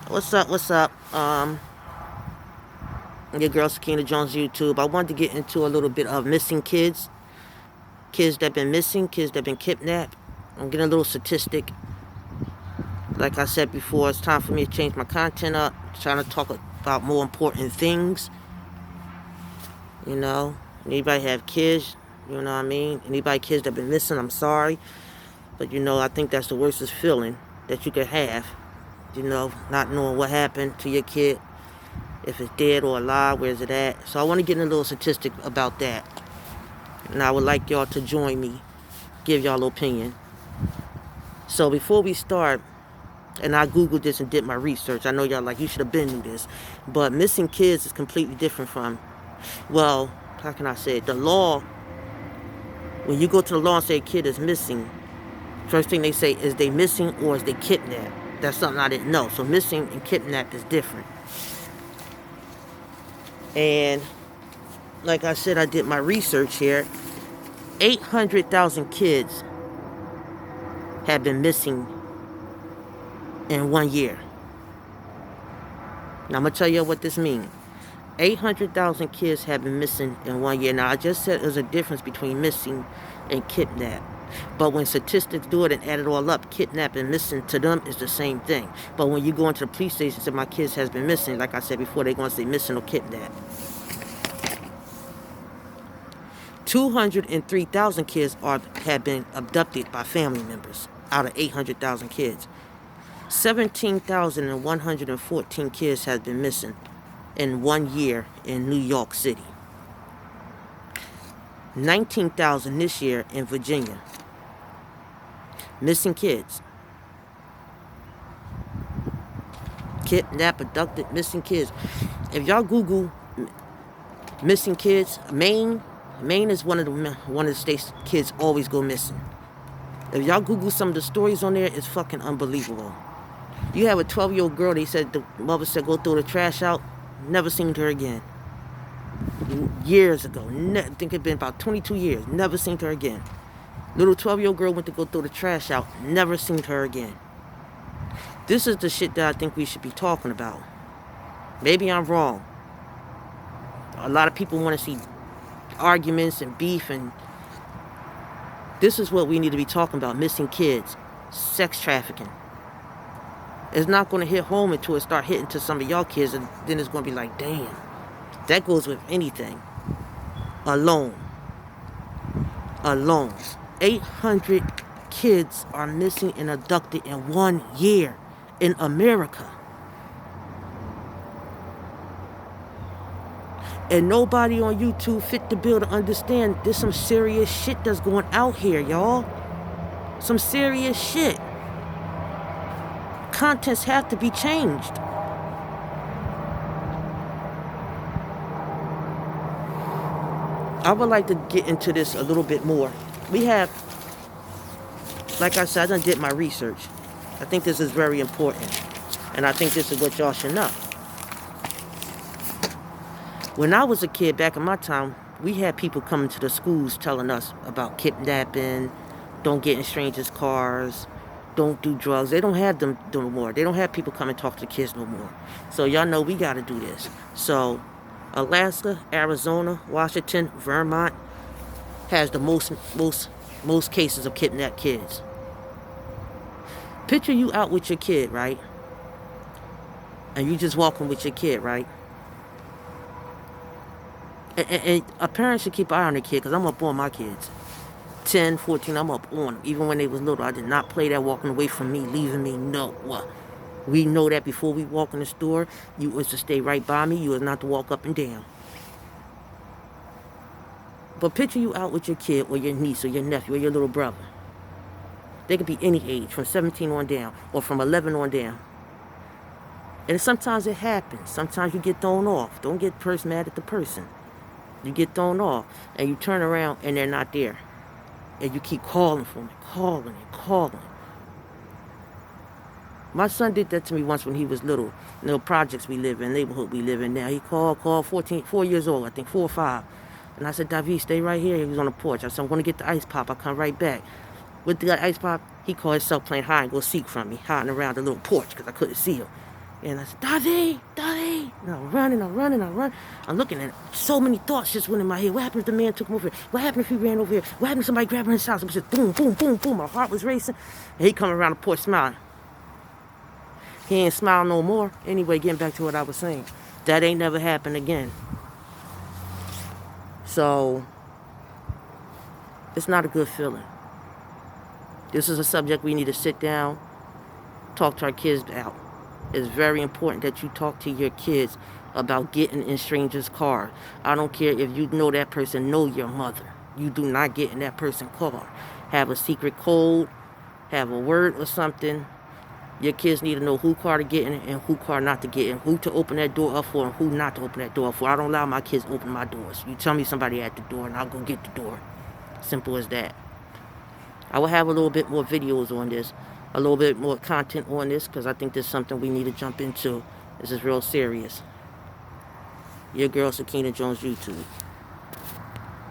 What's up? What's up? Your girl Sakina Jones YouTube. I wanted to get into a little bit of missing kids that been missing, kids that been kidnapped. I'm getting a little statistic. Like I said before, it's time for me to change my content up. Trying to talk about more important things. You know, anybody have kids? You know what I mean? Anybody kids that been missing? I'm sorry, but I think that's the worstest feeling that you could have. Not knowing what happened to your kid. If it's dead or alive, where's it at? So I want to get in a little statistic about that. And I would like y'all to join me, give y'all opinion. So before we start, and I Googled this and did my research. I know y'all like, you should have been knew this. But missing kids is completely different from, well, how can I say it? The law, when you go to the law and say a kid is missing, first thing they say is they missing or is they kidnapped. That's something I didn't know. So missing and kidnapped is different. And like I said, I did my research here. 800,000 kids have been missing in 1 year. Now I'm going to tell you what this means. 800,000 kids have been missing in 1 year. Now I just said there's a difference between missing and kidnap. But when statistics do it and add it all up, kidnap and missing to them is the same thing. But when you go into the police station and say my kids has been missing, like I said before, they're going to say missing or kidnap. 203,000 kids have been abducted by family members out of 800,000 kids. 17,114 kids have been missing in 1 year in New York City. 19,000 this year in Virginia. Missing kids. Kidnapped, abducted, missing kids. If y'all Google missing kids, Maine is one of the states kids always go missing. If y'all Google some of the stories on there, it's fucking unbelievable. You have a 12-year-old girl, they said, the mother said go throw the trash out, never seen her again. Years ago, I think it'd been about 22 years, never seen her again. Little 12-year-old girl went to go throw the trash out, never seen her again. This is the shit that I think we should be talking about. Maybe I'm wrong. A lot of people want to see arguments and beef, and this is what we need to be talking about. Missing kids, sex trafficking. It's not going to hit home until it start hitting to some of y'all kids, and then it's going to be like, damn, that goes with anything. Alone 800 kids are missing and abducted in 1 year in America. And nobody on YouTube fit the bill to understand there's some serious shit that's going out here, y'all. Some serious shit. Contents have to be changed. I would like to get into this a little bit more. We have, like I said, I done did my research. I think this is very important. And I think this is what y'all should know. When I was a kid, back in my time, we had people coming to the schools telling us about kidnapping, don't get in strangers' cars, don't do drugs. They don't have them no more. They don't have people come and talk to the kids no more. So y'all know we got to do this. So Alaska, Arizona, Washington, Vermont has the most cases of kidnapped kids. Picture you out with your kid, right? And you just walking with your kid, right? And a parent should keep an eye on their kid, because I'm up on my kids. 10, 14, I'm up on them. Even when they was little, I did not play that walking away from me, leaving me. No. We know that before we walk in the store, you was to stay right by me. You was not to walk up and down. But picture you out with your kid or your niece or your nephew or your little brother. They could be any age, from 17 on down, or from 11 on down. And sometimes it happens. Sometimes you get thrown off. Don't get mad at the person. You get thrown off, and you turn around, and they're not there. And you keep calling for them, calling. My son did that to me once when he was little. Projects we live in, neighborhood we live in now. He called, 4 years old, I think, 4 or 5. And I said, David, stay right here. He was on the porch. I said, I'm going to get the ice pop. I'll come right back. With the ice pop, He called himself playing hide and go seek from me, hiding around the little porch because I couldn't see him. And I said, Daddy, Daddy. And I'm running. I'm looking at it. So many thoughts just went in my head. What happened if the man took him over here? What happened if he ran over here? What happened if somebody grabbed him in his house? It was just boom, boom, boom, boom. My heart was racing. And he coming around the porch smiling. He ain't smile no more. Anyway, getting back to what I was saying. That ain't never happened again. So, it's not a good feeling. This is a subject we need to sit down, talk to our kids about. It's very important that you talk to your kids about getting in strangers' cars. I don't care if you know that person, know your mother. You do not get in that person's car. Have a secret code, have a word or something. Your kids need to know who car to get in and who car not to get in, who to open that door up for and who not to open that door up for. I don't allow my kids to open my doors. You tell me somebody at the door and I'll go get the door. Simple as that. I will have a little bit more videos on this, a little bit more content on this, because I think this is something we need to jump into. This is real serious. Your girl, Sakina Jones YouTube.